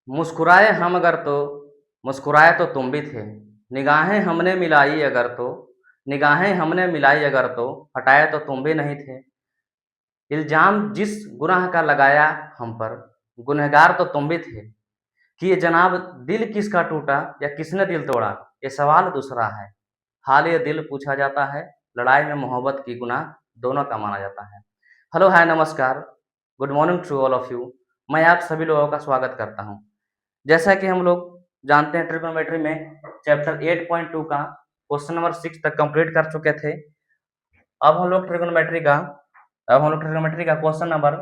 मुस्कुराए हम अगर तो मुस्कुराए तो तुम भी थे। निगाहें हमने मिलाई अगर तो निगाहें हमने मिलाई अगर तो हटाए तो तुम भी नहीं थे। इल्जाम जिस गुनाह का लगाया हम पर, गुनहगार तो तुम भी थे। कि ये जनाब, दिल किसका टूटा या किसने दिल तोड़ा, ये सवाल दूसरा है। हाल ये दिल पूछा जाता है, लड़ाई में मोहब्बत की गुनाह दोनों का माना जाता है। हेलो, हाय, नमस्कार, good morning to all of you. मैं आप सभी लोगों का स्वागत करता हूँ। जैसा कि हम लोग जानते हैं, ट्रिग्नोमेट्री में चैप्टर 8.2 का क्वेश्चन नंबर 6 तक कंप्लीट कर चुके थे। अब हम लोग ट्रिग्नोमेट्री का क्वेश्चन नंबर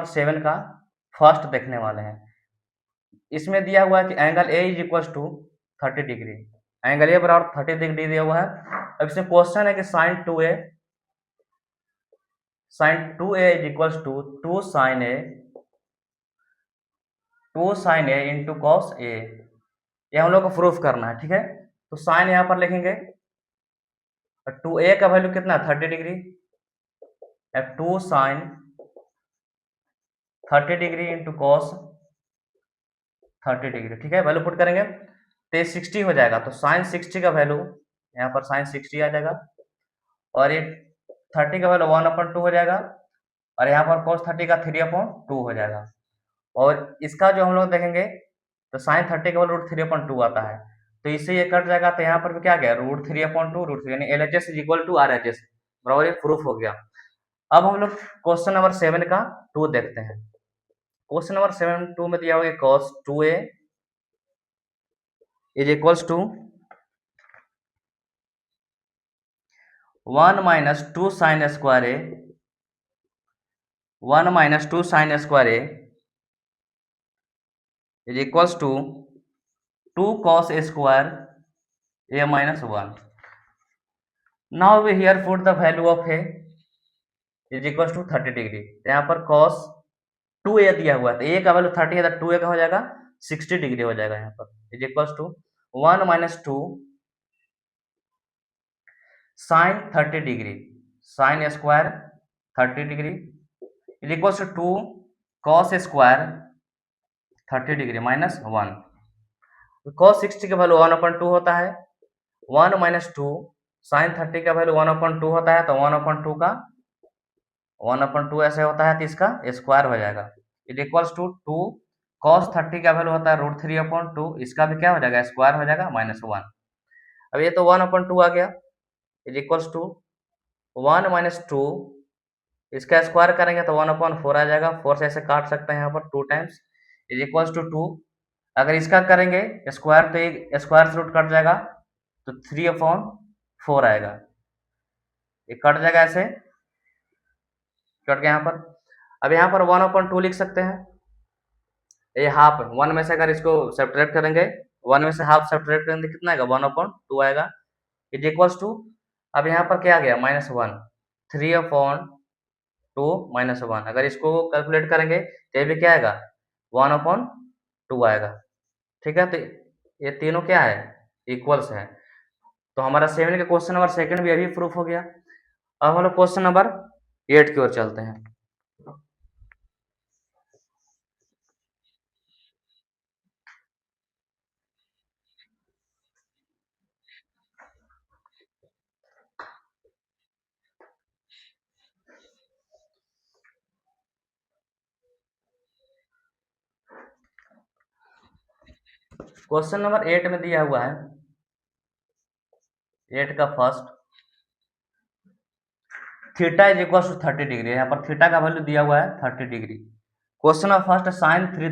7 का फर्स्ट देखने वाले हैं। इसमें दिया हुआ है कि angle A is equal to 30 degree. Angle A बराबर 30 डिग्री दिया हुआ है। अब इसमें क्वेश्चन है कि sin 2a is equal to 2 sin a into cos a. ये हम लोग को प्रूफ करना है, ठीक है। तो साइन यहाँ पर लिखेंगे, 2a का वैल्यू कितना है, 30 degree. 2 sin 30 degree into cos 30 degree, ठीक है। वैल्यू पुट करेंगे तो ये 60 हो जाएगा। तो साइन 60 का वैल्यू यहाँ पर साइन 60 आ जाएगा, और ये 30 का वैल्यू 1/2 हो जाएगा, और यहाँ पर cos 30 का 3/2 हो जाएगा। और इसका जो हम लोग देखेंगे तो साइन 30 का वैल्यू √3/2 आता है। तो इससे ये कट जाएगा, तो यहाँ पर भी क्या गया, √3/2 यानी LHS is equal to RHS बराबर, ये प्रूफ हो गया। अब हम लोग क्वेश्चन नंबर 7 का 2 देखते हैं। क्वेश्चन नंबर 7 में दिया हुआ है cos 2a is equals to 1 minus 2 sin square A 1 minus 2 sin square A is equals to 2 cos a square a minus 1. Now we here put the value of a is equals to 30 degree. तो यहाँ पर cos 2a दिया हुआ है, तो a का value 30 है, तो 2a का हो जाएगा 60 डिग्री हो जाएगा। यहाँ पर is equals to 1 minus 2 sine 30 degree sine square 30 degree is equals to 2 cos square 30 degree minus 1। cos 60 का वैल्यू 1/2 होता है। 1 माइनस 2 साइन 30 का वैल्यू 1/2 होता है, तो 1/2 का 1/2 ऐसे होता है, तो इसका स्क्वायर हो जाएगा। इट इक्वल्स टू 2 cos 30 का वैल्यू होता है √3/2, इसका भी क्या हो जाएगा, स्क्वायर हो जाएगा -1। अब ये तो 1/2 आ गया, इज इक्वल्स टू 1 माइनस 2, इसका स्क्वायर करेंगे तो 1/4 आ जाएगा। 4 से ऐसे काट सकते हैं यहाँ पर 2 टाइम्स, इज इक्वल्स टू 2। अगर इसका करेंगे स्क्वायर तो एक स्क्वायर से रूट कट जाएगा, तो 3/4 आएगा। ये कट जाएगा, ऐसे कट गया यहाँ पर। अब यहाँ पर 1/2 लिख सकते हैं। ये हाफ 1 में से अगर इसको सब्ट्रैक्ट करेंगे, 1 में से हाफ सब्ट्रैक्ट करेंगे कितना आएगा, 1/2 आएगा। इज इक्वल्स टू, अब यहाँ पर क्या आ गया, -1, 3/2 -1। अगर इसको कैलकुलेट करेंगे तो ये भी क्या आएगा, 1/2 आएगा, ठीक है। तो ये तीनों क्या है, इक्वल्स है। तो हमारा 7 का क्वेश्चन नंबर 2 भी अभी प्रूफ हो गया। अब हम लोग क्वेश्चन नंबर 8 की ओर चलते हैं। क्वेश्चन नंबर 8 में दिया हुआ है, 8 का first, theta is equal to 30 degree. यहाँ पर थीटा का वैल्यू दिया हुआ है 30 degree. Question of first sine 3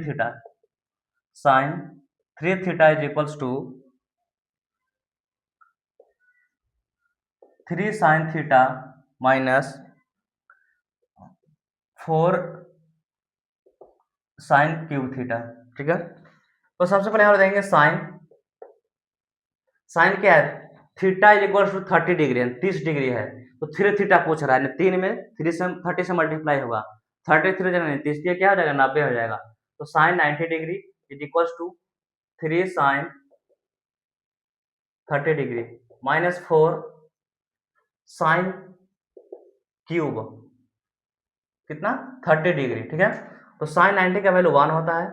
theta is equals to 3 sin theta minus 4 sin cube theta, ठीक है। तो सबसे पहले हम लोग देखेंगे साइन क्या है, theta is equal to 30 degree, 30 degree है, तो 3 थीटा पूछ रहा है, 3 में 3 से 30 से मल्टीप्लाई होगा, 33 जगह 30 दिया क्या हो जाएगा, 90 हो जाएगा। तो sine 90 degree is equal to 3 sin 30 degree minus 4 sin cube कितना, 30 डिग्री, ठीक है। तो साइन 90 का वैल्यू 1 होता है,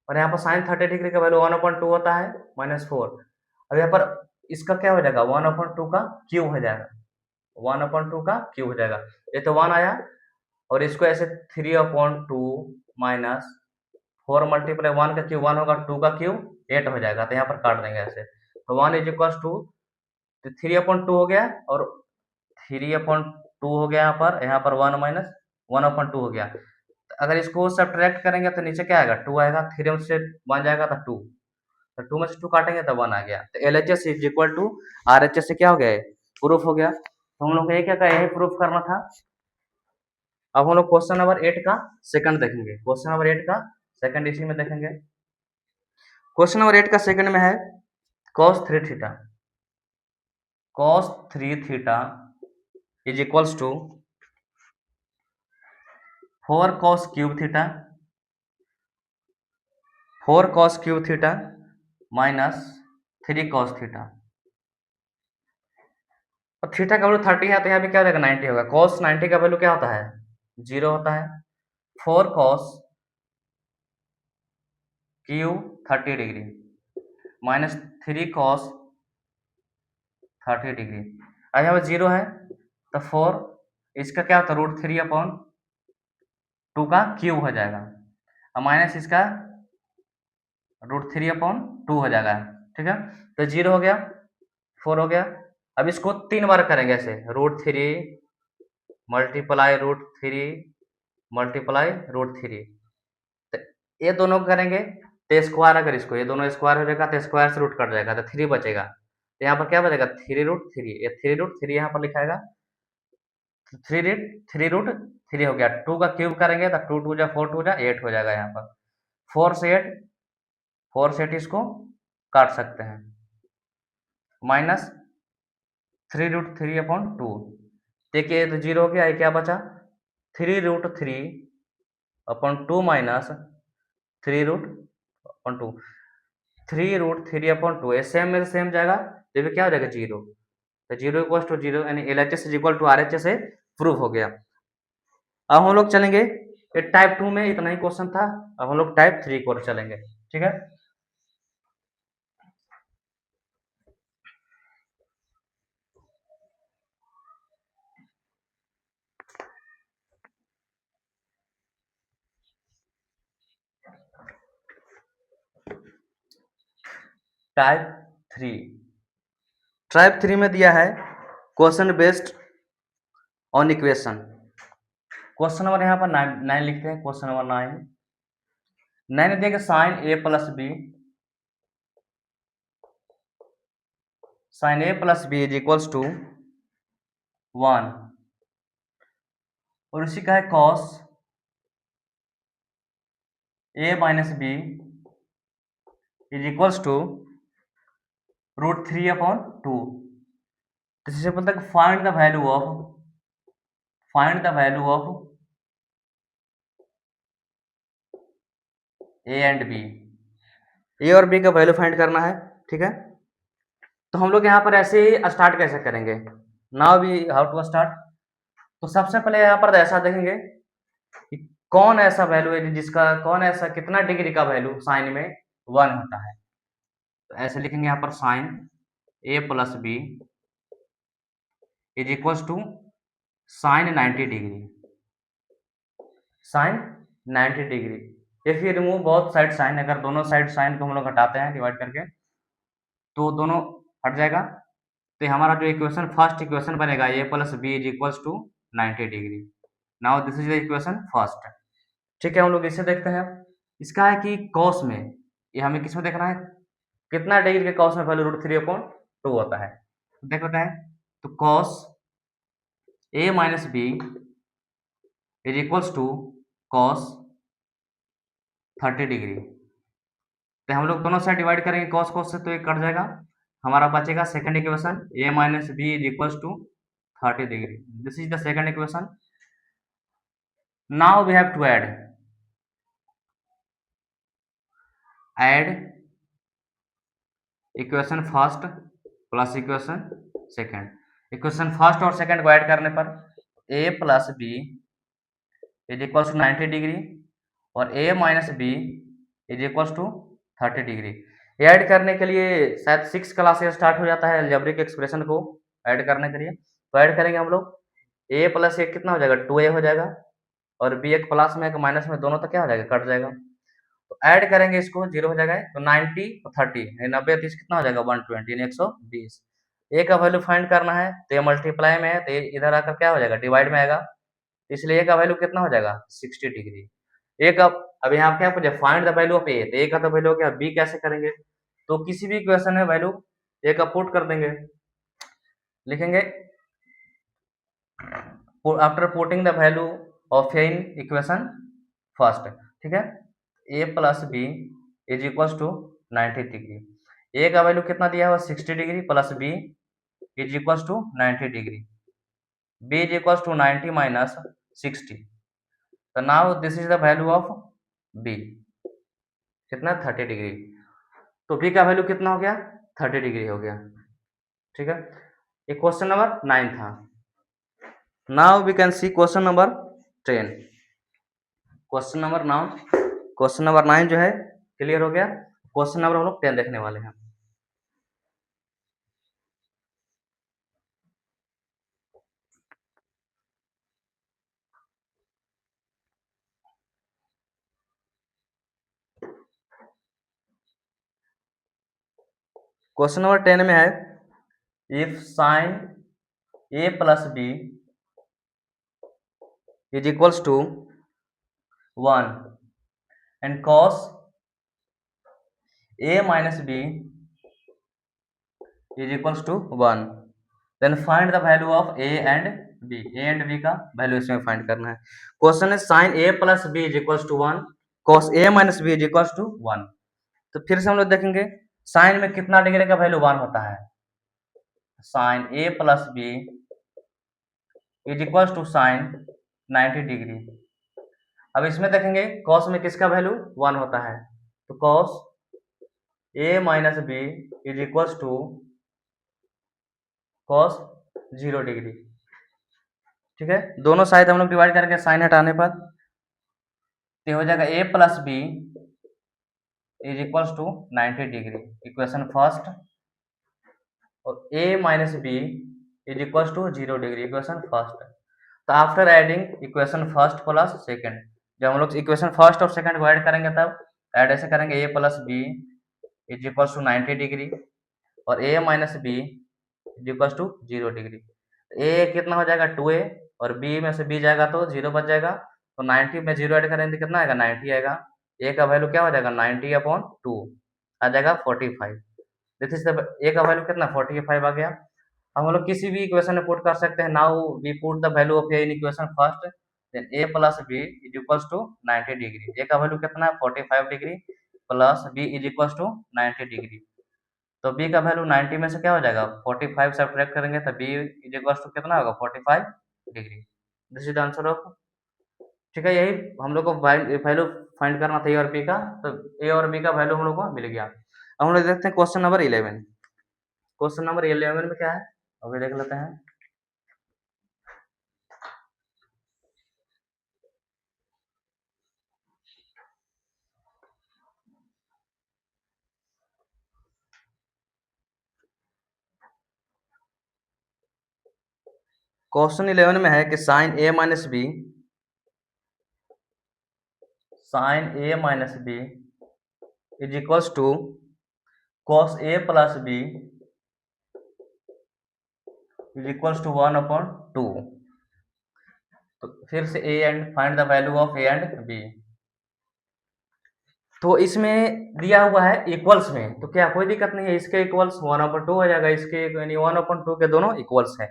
और यहाँ पर साइन 30 डिग्री का वैल्यू 1/2 होता है -4। अब यहाँ पर इसका क्या हो जाएगा, 1/2 का क्यूब हो जाएगा, 1/2 का क्यूब हो जाएगा। ये तो 1 आया, और इसको ऐसे 3/2 माइनस 4 मल्टीप्लाई 1 का क्यूब 1 होगा, 2 का क्यूब 8 हो जाएगा। तो यहाँ पर काट देंगे ऐसे, तो 1 इज इक्वल टू 3/2 हो गया, और 3/2 हो गया यहाँ पर 1 माइनस 1/2 हो गया। अगर इसको सब्ट्रैक्ट करेंगे तो नीचे क्या आएगा, 2 आएगा, 3 से 1 जाएगा तो 2, तो 2 में से 2 काटेंगे तो 1 आ गया। तो LHS is equal to RHS से क्या हो गया है, प्रूफ हो गया। तो हम लोग को ये क्या कहा, यही प्रूफ करना था। अब हम लोग क्वेश्चन नंबर 8 का सेकंड देखेंगे, क्वेश्चन नंबर 8 का सेकंड इसी में देखेंगे। क्वेश्चन नंबर 8 का सेकंड में है cos 3 theta, cos 3 theta is equals to 4 cos cube theta, 4 cos cube theta minus 3 cos theta. और थीटा का वैल्यू 30 है, तो यहाँ पे क्या हो जाएगा, 90 होगा। cos 90 का वैल्यू क्या होता है, 0 होता है। 4 cos cube 30 degree minus 3 cos 30 degree. अब यहाँ पे 0 है, तो 4 इसका क्या होता है, √3/2 का क्यूब हो जाएगा, और माइनस इसका √3/2 हो जाएगा। ठीक है, तो 0 हो गया, 4 हो गया। अब इसको 3 बार करेंगे ऐसे, √3 मल्टीप्लाई √3 मल्टीप्लाई √3। तो ये दोनों करेंगे तो स्क्वायर, अगर इसको ये दोनों स्क्वायर हो जाएगा तो स्क्वायर से रूट कट जाएगा, तो 3 बचेगा। तो यहाँ पर क्या बचेगा, 3√3, ये 3√3 यहाँ पर लिखाएगा, 3√3 हो गया। 2 का क्यूब करेंगे तो 2 2 जा 4 2 जा 8 हो जाएगा। यहाँ पर 4 से 8 इसको काट सकते हैं, माइनस 3√3/2। देखिए तो 0 हो गया, ये क्या बचा, 3√3/2 माइनस 3√2, 3√3/2। ये सेम में सेम जाएगा, तो ये क्या हो जाएगा, 0। तो 0 इक्वल टू 0, यानी LHS is equal to RHS से प्रूफ हो गया। अब हम लोग चलेंगे, ये टाइप 2 में इतना ही क्वेश्चन था। अब हम लोग टाइप 3 की ओर चलेंगे। ठीक है, टाइप 3, टाइप 3 में दिया है question based on equation. Question number यहाँ पर 9 लिखते हैं, क्वेश्चन नंबर 9 देंगे sine A plus B, sine A plus B is equals to 1, और उसी का है cos A minus B is equals to √3/2। जैसे बोलता है find the value of A and B, A और B का वैल्यू फाइंड करना है। ठीक है, तो हम लोग यहाँ पर ऐसे ही स्टार्ट कैसे करेंगे, now we how to start. तो सबसे पहले यहाँ पर ऐसा देखेंगे कि कौन ऐसा वैल्यू है जिसका, कौन ऐसा कितना डिग्री का वैल्यू साइन में 1 होता है। तो ऐसे लिखेंगे यहाँ पर sine A plus B is equals to sine 90 degree, sine 90 degree. If you remove both side sine, अगर दोनों साइड साइन को हम लोग हटाते हैं डिवाइड करके, तो दोनों हट जाएगा। तो हमारा जो इक्वेशन, फर्स्ट इक्वेशन बनेगा A plus B is equals to 90 degree. Now this is the equation first. ठीक है, हम लोग इसे देखते हैं। इसका है कि कॉस में, ये हमें किस में देखना है, कितना डिग्री के कॉस में वैल्यू √3/2 होता है। तो देख लेते हैं, तो cos A minus B is equals to cos 30 degree. तो हम लोग दोनों साइड डिवाइड करेंगे कॉस कॉस से, तो ये कट जाएगा। हमारा बचेगा second equation, A minus B is equals to 30 degree. This is the second equation. Now we have to add equation first plus equation second. Equation first और second को add करने पर A plus B is equals to 90 degree और a minus B is equals to 30 degree. Add करने के लिए शायद 6 class से स्टार्ट हो जाता है अलजेब्रिक एक्सप्रेशन को ऐड करने के लिए। तो ऐड करेंगे हम लोग, a प्लस एक कितना हो जाएगा 2a हो जाएगा और b एक प्लस में एक माइनस में दोनों तक क्या हो जाएगा कट जाएगा। तो ऐड करेंगे इसको 0 हो जाएगा तो 90 और 30 90 30 कितना हो जाएगा 120 यानी 120। a का वैल्यू फाइंड करना है तो ये मल्टीप्लाई में है तो इधर आकर क्या हो जाएगा डिवाइड में आएगा, इसलिए a का वैल्यू कितना हो जाएगा 60 डिग्री। a का अब यहाँ क्या पूछा find the value of a, तो a का तो वैल्यू हो गया, b कैसे करेंगे तो किसी भी इक्वेशन में वैल्यू a का पुट कर देंगे, लिखेंगे after putting the value of a in equation first, ठीक है। a plus B is equal to 90 degree, a का वैल्यू कितना दिया हुआ 60 degree plus b is equal to 90 degree, b is equal to 90 minus 60। तो now this is the value of b कितना 30 degree, तो b का वैल्यू कितना हो गया 30 डिग्री हो गया, ठीक है। ये क्वेश्चन नंबर 9 था। Now we can see question number 10। Question number 9 जो है क्लियर हो गया। क्वेश्चन नंबर हम लोग 10 देखने वाले हैं। क्वेश्चन नंबर 10 में है if sine a plus B is equals to 1 and cos a minus b is equals to 1, then find the value of a and b का वैल्यू इसमें फाइंड करना है। क्वेश्चन है sine a plus B is equals to 1 cos a minus B is equals to 1। तो फिर से हम लोग देखेंगे साइन में कितना डिग्री का वैल्यू 1 होता है, sine a plus B is equals to sine 90 degree. अब इसमें देखेंगे cos में किसका वैल्यू 1 होता है, तो cos a minus B is equals to cos 0 degree, ठीक है। दोनों साइड हम लोग डिवाइड करके साइन हटाने पर तो हो जाएगा a plus B is equals to 90 degree equation first, और a minus B is equals to 0 degree equation first. तो after adding equation first plus second, जब हम लोग इक्वेशन फर्स्ट और सेकंड को ऐड करेंगे तब ऐड ऐसे करेंगे a plus B is equals to 90 degree और a minus B is equals to 0 degree. a कितना हो जाएगा 2a और b में से b जाएगा तो 0 बच जाएगा, तो 90 में 0 ऐड करेंगे कितना आएगा 90 आएगा। a का वैल्यू क्या हो जाएगा 90 अपॉन 2 आ जाएगा 45। दिस इज द a का वैल्यू कितना 45 आ गया। हम लोग किसी भी इक्वेशन में पुट कर सकते हैं। Now we put the value of a in equation first, then a plus b is equals to 90 degree. a का वैल्यू कितना है 45 degree plus b is equals to 90 degree. तो b का वैल्यू 90 में से क्या हो जाएगा 45 सब्ट्रैक्ट करेंगे तो b इज इक्वल्स टू कितना होगा 45 degree. This is the answer of, ठीक है। यही हम लोग को वैल्यू फाइंड करना था a और b का, तो a और b का वैल्यू हम लोग को मिल गया। अब हम लोग देखते हैं क्वेश्चन नंबर 11। क्वेश्चन नंबर 11 में क्या है अभी देख लेते हैं। क्वेश्चन 11 में है कि sine a minus B is equals to cos a plus b is equals to 1 upon 2। तो फिर से a and find the value of a and b। तो इसमें दिया हुआ है इक्वल्स में, तो क्या कोई दिक्कत नहीं है, इसके इक्वल्स 1/2 हो जाएगा, इसके यानी 1/2 के दोनों इक्वल्स है।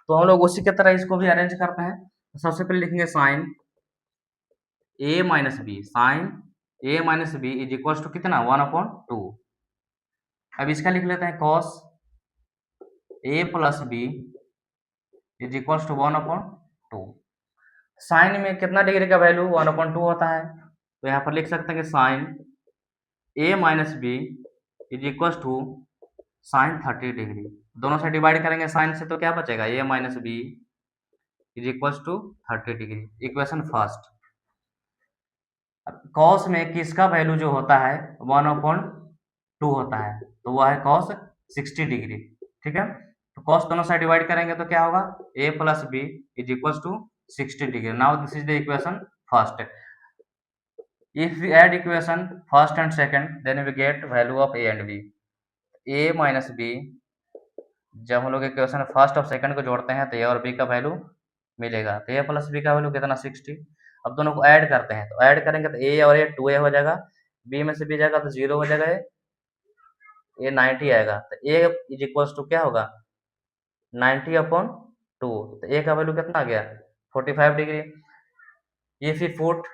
तो हम लोग उसी की तरह इसको भी अरेंज करते हैं। तो सबसे पहले लिखेंगे sine a minus B, sine a minus B is equals to कितना 1/2। अब इसका लिख लेते हैं cos a plus B is equals to 1/2। Sine में कितना डिग्री का वैल्यू 1/2 होता है, तो यहाँ पर लिख सकते हैं कि sine a minus B is equals to sine 30 degree. दोनों से डिवाइड करेंगे साइन से तो क्या बचेगा a minus B is equals to 30 degree equation first. Cos में किसका वैल्यू जो होता है 1/2 होता है, तो वह है कॉस 60 डिग्री। ठीक है, तो कॉस दोनों साइड डिवाइड करेंगे तो क्या होगा, a plus B is equal to 60 degree. Now this is the equation first. If we add equation first and second then we get value of a and b। a minus B, जब हम लोग equation first और second को जोड़ते हैं तो a और b का वैल्यू मिलेगा, तो a प्लस बी का वैल्यू कितना 60। अब दोनों को ऐड करते हैं, तो ऐड करेंगे तो a और a 2a हो जाएगा, b में से b जाएगा तो 0 हो जाएगा, a 90 आएगा, तो a इज इक्वल टू क्या होगा 90/2, तो a का वैल्यू कितना आ गया 45 degree. If you put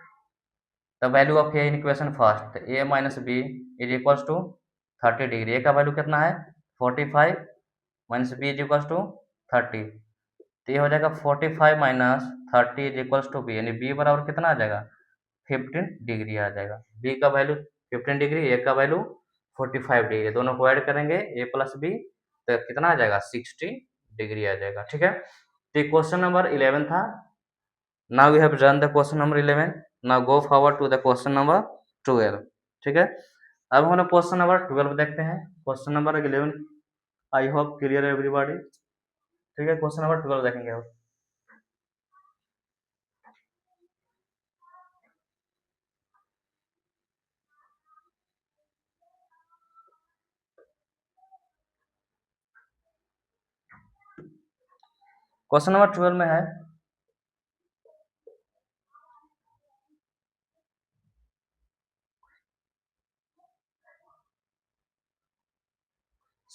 the value of a in equation first, तो a minus B is equal to 30 degree. a का वैल्यू कितना है 45 minus B is equal to 30, तो ये हो जाएगा 45 minus 30 is equal to B, यानी बी बराबर कितना आ जाएगा 15 डिग्री आ जाएगा। बी का वैल्यू 15 डिग्री, ए का वैल्यू 45 डिग्री, दोनों को ऐड करेंगे ए प्लस बी तो कितना आ जाएगा 60 डिग्री आ जाएगा। ठीक है, तो क्वेश्चन नंबर 11 था। Now we have done the question number 11। Now go forward to the question number 12। ठीक है, अब हम लोग क्वेश्चन नंबर 12 देखते हैं। Question number 11 I hope clear everybody. ठीक है, क्वेश्चन नंबर 12 देखेंगे अब। क्वेश्चन नंबर 12 में है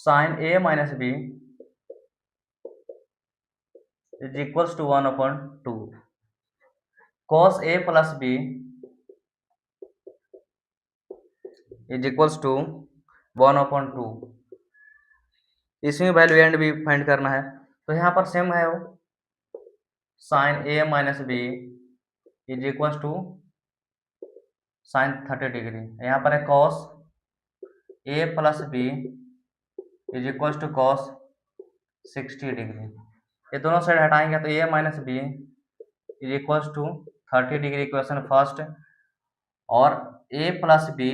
sin a minus b is equals to 1/2, cos a plus b is equals to 1/2। इसमें वैल्यू एंड बी फाइंड करना है, तो यहाँ पर सेम है वो, sin a minus b is equals to sin 30 degree. यहाँ पर है cos a plus b is equals to cos 60 degree. ये दोनों साइड हटाएंगे तो a minus B is equals to 30 degree equation first, और a plus B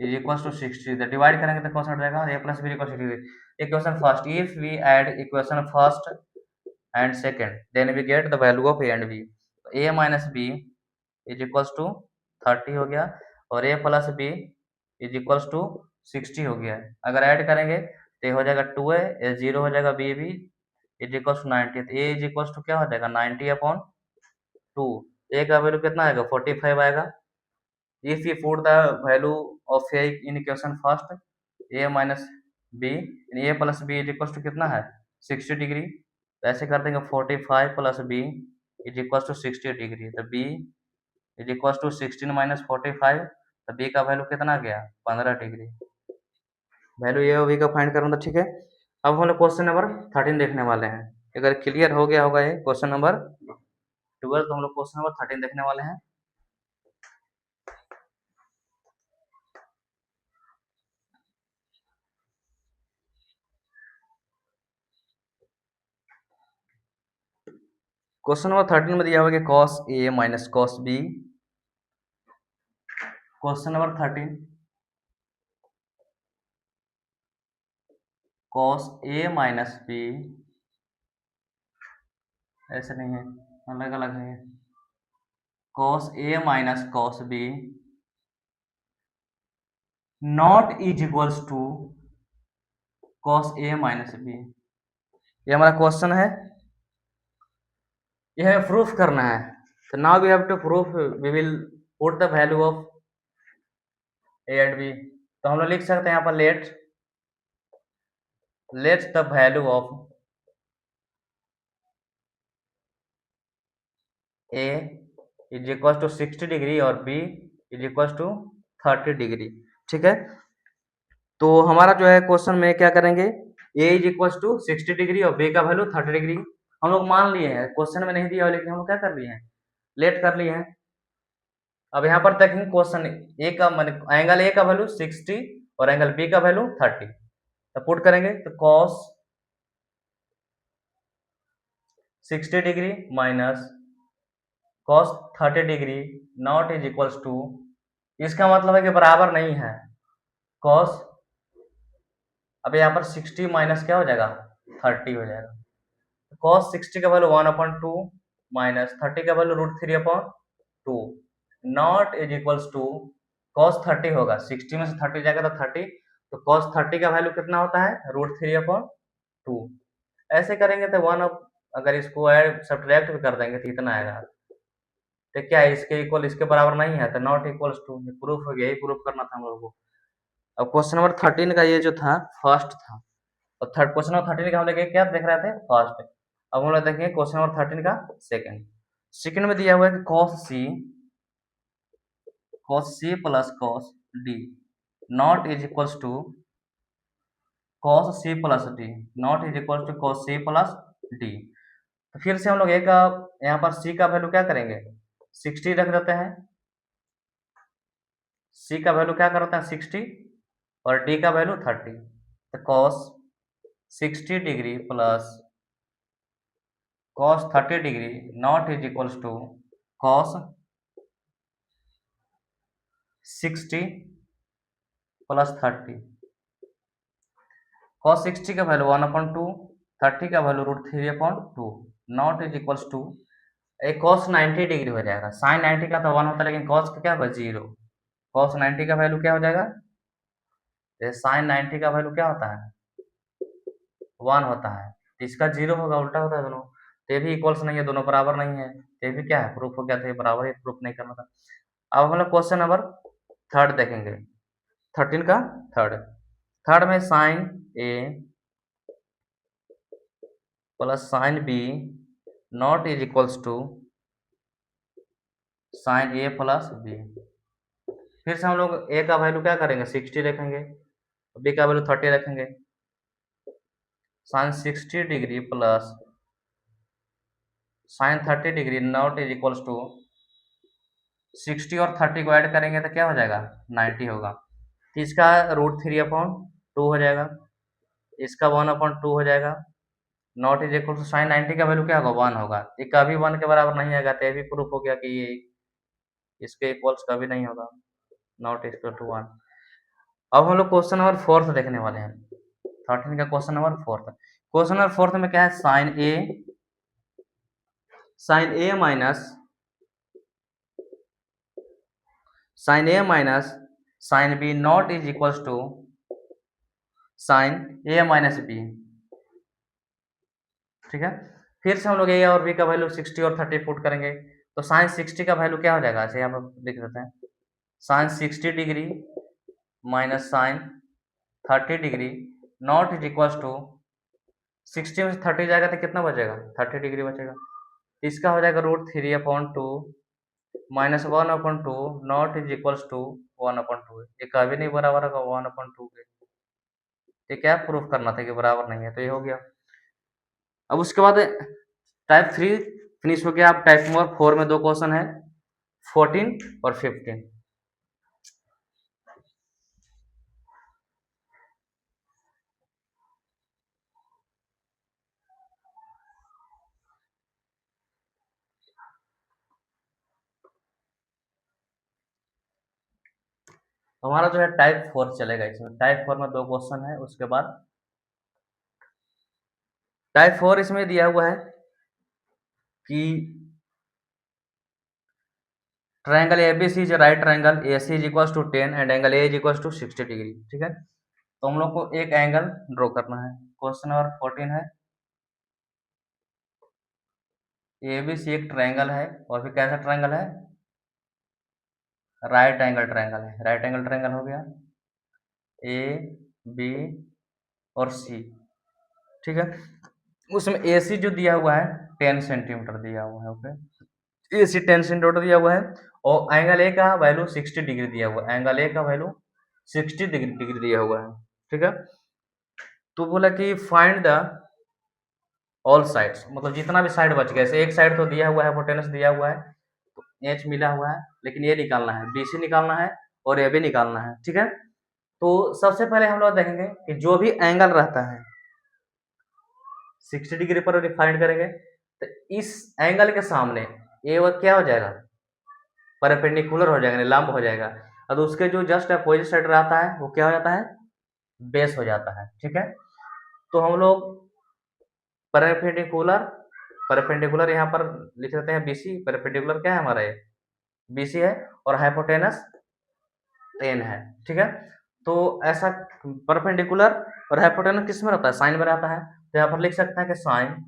is equals to 60, तो divide करेंगे तो कौन सा जाएगा a plus B equal 60 equation first. If we add equation first and second then we get the value of a and b। a minus B is equals to 30 हो गया, और a plus B is equals to 60 हो गया। अगर add करेंगे तो हो जाएगा 2a, 0 हो जाएगा, b भी इज इक्वल्स टू 90, तो a इज इक्वल्स टू क्या हो जाएगा 90/2। a का वैल्यू कितना आएगा 45 आएगा। If you put the value of a in equation first, a minus B, a plus B is equals to कितना है 60 डिग्री, तो ऐसे कर देंगे 45 plus B is equals to 60 degree, तो b is equals to 16 minus 45, तो b का value कितना आ गया 15 डिग्री। वैल्यू ए और बी का फाइंड करना था। ठीक है, अब हम लोग क्वेश्चन नंबर 13 देखने वाले हैं। अगर क्लियर हो गया होगा ये क्वेश्चन नंबर 12, तो हम लोग क्वेश्चन नंबर 13 देखने वाले हैं। क्वेश्चन नंबर 13 में दिया हुआ है cos a minus cos b। Question number 13 cos a minus b, ऐसे नहीं है, अलग अलग है, cos a minus cos b not is equals to cos a minus b। ये हमारा क्वेश्चन है, यह प्रूफ करना है। तो now we have to proof, we will put the value of a and b। तो हम लोग लिख सकते हैं यहाँ पर let the value of a is equal to 60 degree और b is equal to 30 degree. ठीक है, तो हमारा जो है क्वेश्चन में क्या करेंगे, a is equal to 60 degree और b का वैल्यू 30 डिग्री हम लोग मान लिए हैं, क्वेश्चन में नहीं दिया लेकिन हम लोग क्या कर लिए हैं लेट कर लिए हैं। अब यहाँ पर देखेंगे क्वेश्चन ए का एंगल ए का वैल्यू 60 और एंगल बी का वैल्यू 30, तो पुट करेंगे तो cos 60 degree minus cos 30 degree not is equals to, इसका मतलब है कि बराबर नहीं है cos, अब यहाँ पर 60 माइनस क्या हो जाएगा 30 हो जाएगा, cos 60 का वैल्यू 1/2 माइनस 30 का value √3/2 not is equals to cos 30 होगा, 60 में से 30 जाएगा तो 30, तो cos 30 का वैल्यू कितना होता है √3/2। ऐसे करेंगे तो अगर इसको ऐड सब्ट्रैक्ट भी कर देंगे तो इतना आएगा, तो क्या है इसके इक्वल इसके बराबर नहीं है, तो नॉट इक्वल्स टू, प्रूफ हो गया, यही प्रूफ करना था हम लोगों को। अब क्वेश्चन नंबर 13 का ये जो था फर्स्ट था, और थर्ड क्वेश्चन नंबर 13 का हम लोग क्या देख रहे थे फर्स्ट, अब हम लोग देखेंगे क्वेश्चन नंबर 13 का सेकंड। सेकंड में दिया हुआ है कि cos c plus cos d not is equals to cos c plus d not is equals to cos c plus d। तो फिर से हम लोग एक यहाँ पर c का वैल्यू क्या करेंगे 60 रख देते हैं, c का वैल्यू क्या करते हैं 60 और d का वैल्यू 30, तो cos 60 degree plus cos 30 degree not is equals to cos 60 plus 30, cos 60 का वैल्यू 1/2, 30 का value √3/2 not is equals to, एक cos 90 डिग्री हो जाएगा, sin 90 का तो 1 होता है लेकिन cos का क्या होगा 0, cos 90 का वैल्यू क्या हो जाएगा, sin 90 का वैल्यू क्या होता है 1 होता है, इसका 0 होगा, उल्टा होता है दोनों, तो ये भी इक्वल्स नहीं है, दोनों बराबर नहीं है, ये भी क्या है प्रूफ हो गया था, ये बराबर है, प्रूफ नहीं करना था। अब हम लोग क्वेश्चन नंबर थर्ड देखेंगे, 13 का थर्ड में sin a plus sin b not is equals to sin a plus b। फिर से हम लोग a का वैल्यू क्या करेंगे 60 रखेंगे, b का वैल्यू 30 रखेंगे, sin 60 degree plus sin 30 degree not is equals to 60 और 30 को ऐड करेंगे तो क्या हो जाएगा 90 होगा, तो इसका √3/2 हो जाएगा, इसका 1/2 हो जाएगा, not is equal to sin 90 का वैल्यू क्या होगा 1 होगा, ये कभी 1 के बराबर नहीं आएगा, तो ये भी प्रूफ हो गया कि ये इसके इक्वल्स कभी नहीं होगा, नॉट इक्वल टू 1। अब हम लोग क्वेश्चन नंबर 4 देखने वाले हैं, 13 का क्वेश्चन नंबर 4। क्वेश्चन नंबर 4 में क्या है sin a minus sin b not is equals to sin a minus b, ठीक है। फिर से हम लोग a और b का वैल्यू 60 और 30 पुट करेंगे, तो sin 60 का वैल्यू क्या हो जाएगा, ऐसे यहाँ पर लिख देते हैं, sin 60 degree minus sin 30 degree not is equals to 60 में से 30 जाएगा तो कितना बचेगा 30 डिग्री बचेगा, इसका हो जाएगा √3/2 minus 1/2 not is equals to 1/2, ये कभी नहीं बराबर होगा 1/2 के, ये क्या प्रूफ करना था कि बराबर नहीं है, तो ये हो गया। अब उसके बाद टाइप 3 फिनिश हो गया, अब टाइप नंबर 4 में दो क्वेश्चन है 14 और 15। हमारा जो है टाइप 4 चलेगा, इसमें टाइप 4 में दो क्वेश्चन है, उसके बाद टाइप 4 इसमें दिया हुआ है कि triangle ABC is right triangle AC is equals to 10 and angle A is equals to 60 degree, ठीक है। तो हम लोग को एक एंगल ड्रॉ करना है, क्वेश्चन नंबर 14 है ABC एक ट्रायंगल है, और फिर कैसा ट्रायंगल है राइट एंगल ट्रायंगल है, राइट एंगल ट्रायंगल हो गया A B और C, ठीक है। उसमें AC जो दिया हुआ है 10 सेंटीमीटर दिया हुआ है, ओके, AC 10 सेंटीमीटर दिया हुआ है, और एंगल A का वैल्यू 60 डिग्री दिया हुआ है, एंगल A का वैल्यू 60 डिग्री दिया हुआ है, ठीक है। तो बोला कि फाइंड द ऑल साइड्स, मतलब जितना भी साइड बच गया, जैसे एक साइड तो दिया हुआ है हिपोटेनस दिया हुआ है, तो H मिला हुआ है, लेकिन ये निकालना है BC निकालना है और AB निकालना है, ठीक है। तो सबसे पहले हम लोग देखेंगे कि जो भी एंगल रहता है 60 डिग्री पर डिफाइंड करेंगे, तो इस एंगल के सामने ए वो क्या हो जाएगा, परपेंडिकुलर हो जाएगा, लंब हो जाएगा, और उसके जो जस्ट अपोजिट साइड रहता है वो क्या हो जाता है, बेस हो जाता है। ठीक है, तो हम लोग परपेंडिकुलर, परपेंडिकुलर यहाँ पर लिख देते हैं बीसी, परपेंडिकुलर क्या है हमारा ये बीसी है, और हाइपोटेनस 10 है। ठीक है, तो ऐसा परपेंडिकुलर और हाइपोटेनस किस में रहता है, साइन में रहता है, तो यहाँ पर लिख सकते हैं कि sine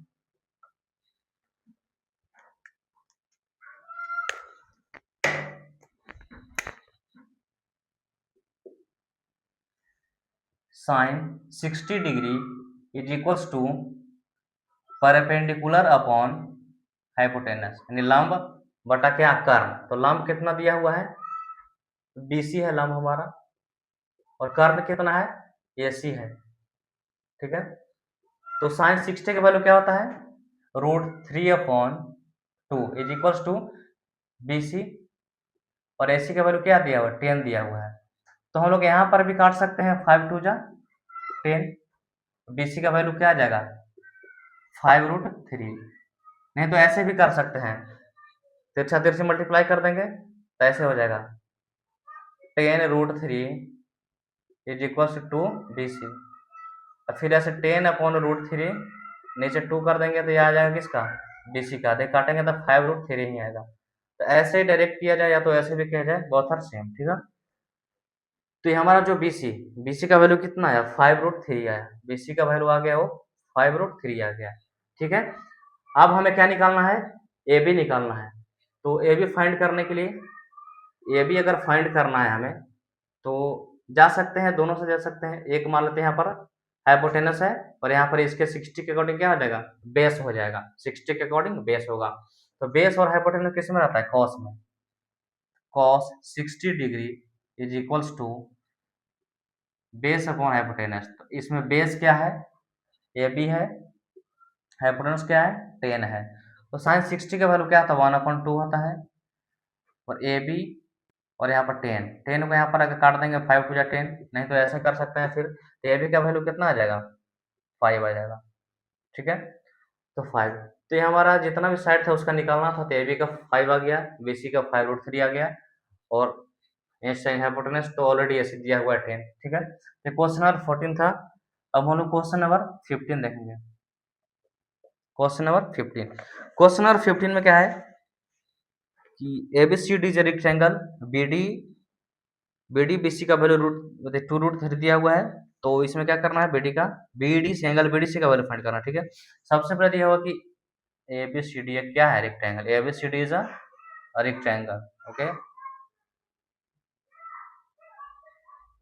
sine 60 degree is equals to perpendicular upon hypotenuse, यानी लंब बटा क्या, कर्ण। तो लंब कितना दिया हुआ है, बीसी है लंब हमारा, और कर्ण कितना है, एसी है। ठीक है, तो साइन 60 का वैल्यू क्या होता है, √3/2 इज इक्वल्स टू बीसी, और एसी का वैल्यू क्या दिया हुआ है, 10 दिया हुआ है। तो हम लोग यहाँ पर भी काट सकते हैं, 5 2 जा 10, बीसी का वैल्यू क्या आ जाएगा, 5√3। नहीं तो ऐसे भी कर सकते हैं, तिरछा तिरछी मल्टीप्लाई कर देंगे तो ऐसे हो जाएगा 10√3 इज इक्वल्स टू बीसी, और फिर ऐसे 10/√3 नीचे 2 कर देंगे तो ये आ जाएगा किसका, बीसी का। देख काटेंगे तो 5√3 ही आएगा। तो ऐसे ही डायरेक्ट किया जाए या तो ऐसे भी किया जाए, बोथ आर सेम। ठीक है, तो ये हमारा जो बीसी, बीसी का वैल्यू कितना है, 5√3 आया, बीसी का वैल्यू आ गया वो 5√3 आ गया। ठीक है, अब हमें क्या निकालना है, ए बी निकालना है। तो ए बी फाइंड करने के लिए, ए बी अगर फाइंड करना है हमें, तो जा सकते हैं, दोनों से जा सकते हैं। एक मान लेते हैं यहाँ पर हाइपोटेनस है, और यहाँ पर इसके 60 के अकॉर्डिंग क्या हो जाएगा, बेस हो जाएगा, 60 के अकॉर्डिंग बेस होगा। तो बेस और हाइपोटेनस किस में रहता है, कॉस में। Cos 60 degree is equals to base upon hypotenuse. तो इसमें बेस क्या है, ए बी है, हाइपोटेनस क्या है, 10 है। तो साइन 60 का वैल्यू क्या था, 1/2 होता है, और ए बी, और यहाँ पर 10 को यहाँ पर अगर काट देंगे 5 2 जा 10, नहीं तो ऐसे कर सकते हैं फिर, तो ए बी का वैल्यू कितना आ जाएगा, 5 आ जाएगा। ठीक है, तो 5, तो ये हमारा जितना भी साइड था उसका निकालना था, तो ए बी का 5 आ गया, बी सी का 5√3 आ गया, और एच साइन हाइपोटेनस तो ऑलरेडी ऐसे दिया हुआ है 10। ठीक है, तो क्वेश्चन नंबर 14 था। अब हम लोग क्वेश्चन नंबर 15 देखेंगे। क्वेश्चन नंबर 15, क्वेश्चन नंबर 15 में क्या है कि ABCD is rectangle, BD BC का वैल्यू √2√3 दिया हुआ है। तो इसमें क्या करना है, एंगल BDC का वैल्यू फाइंड करना है। ठीक है, सबसे पहले दिया हुआ कि ABCD क्या है, rectangle. ABCD is a rectangle. Okay,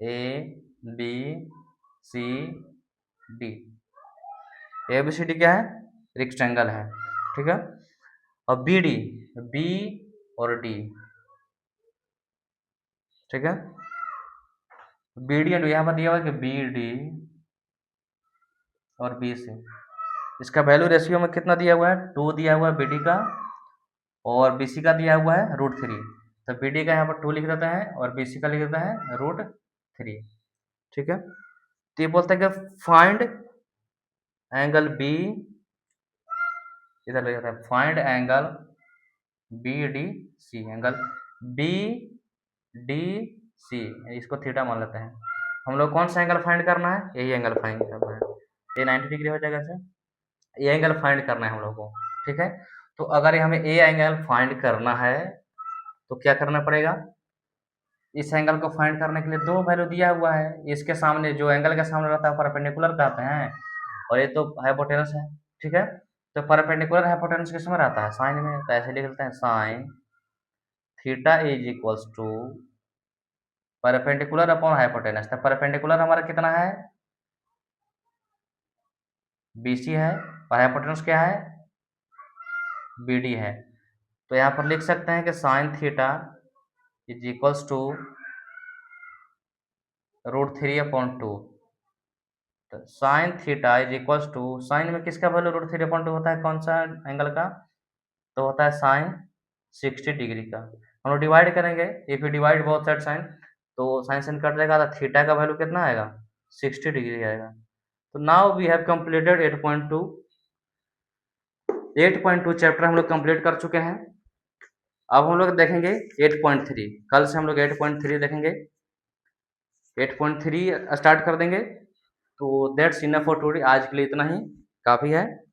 ABCD, ABCD क्या है, रेक्टेंगल है। ठीक है, और BD, B और D। ठीक है, BD एंड यहाँ पर दिया हुआ है कि BD और BC, इसका वैल्यू रेशियो में कितना दिया हुआ है, 2 दिया हुआ है BD का, और BC का दिया हुआ है √3। तो BD का यहाँ पर 2 लिख देते हैं, और BC का लिख देते हैं √3। ठीक है, तो ये बोलते हैं कि फाइंड एंगल B, इधर लिख देते हैं find angle BDC, angle BDC, इसको थीटा मान लेते हैं। हम लोग कौन सा एंगल फाइंड करना है, यही एंगल फाइंड करना है, ये 90 डिग्री हो जाएगा ऐसे, ये एंगल फाइंड करना है हम लोग को। ठीक है, तो अगर हमें ए एंगल फाइंड करना है तो क्या करना पड़ेगा, इस एंगल को फाइंड करने के लिए दो वैल्यू दिया हुआ है, इसके सामने जो एंगल के सामने रहता है परपेंडिकुलर कहते हैं, और ये तो हाइपोटेनस है। ठीक है, तो परपेंडिकुलर हाइपोटेनस किस में रहता है, साइन में। तो ऐसे लिख लेते हैं sine theta is equals to perpendicular upon hypotenuse. तो परपेंडिकुलर हमारा कितना है, BC है, और हाइपोटेनस क्या है, BD है। तो यहाँ पर लिख सकते हैं कि sine theta is equals to √3/2। तो sine theta is equals to, sine में किसका वैल्यू √3/2 होता है, कौन सा एंगल का, तो होता है साइन 60 डिग्री का। हम लोग डिवाइड करेंगे, if you divide both side sine, तो साइन साइन कट जाएगा, तो थीटा का वैल्यू कितना आएगा, 60 डिग्री आएगा। तो now we have completed 8.2 chapter हम लोग कंप्लीट कर चुके हैं। अब हम लोग देखेंगे 8.3, कल से हम लोग 8.3 देखेंगे। 8.3 स्टार्ट कर देंगे। तो दैट्स इनफ फॉर टुडे, आज के लिए इतना ही काफ़ी है।